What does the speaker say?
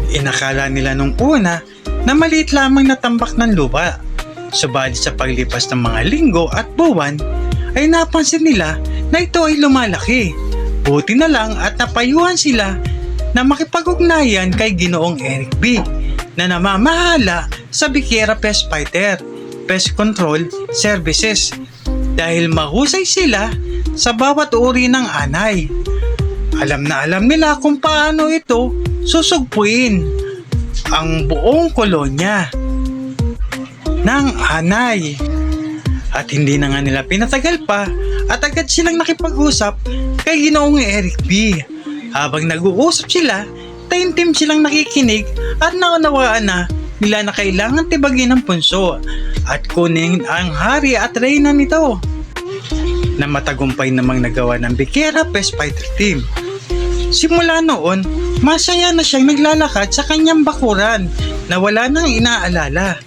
Inakala nila nung una na maliit lamang na tambak ng lupa. Subalit sa paglipas ng mga linggo at buwan ay napansin nila na ito ay lumalaki. Buti na lang at napayuhan sila na makipag-ugnayan kay Ginoong Eric B. na namamahala sa Biquera Pest Fighter Pest Control Services dahil mahusay sila sa bawat uri ng anay. Alam na alam nila kung paano ito susugpuin ang buong kolonya ng anay. At hindi na nga nila pinatagal pa at agad silang nakipag-usap kay Ginoong Eric B. Habang nag-uusap sila, taimtim silang nakikinig at naunawaan na nila na kailangan tibagin ang punso at kunin ang hari at reyna nito, na matagumpay namang nagawa ng Biquera Pest Fighter Team. Simula noon, masaya na siyang naglalakad sa kanyang bakuran na wala nang inaalala.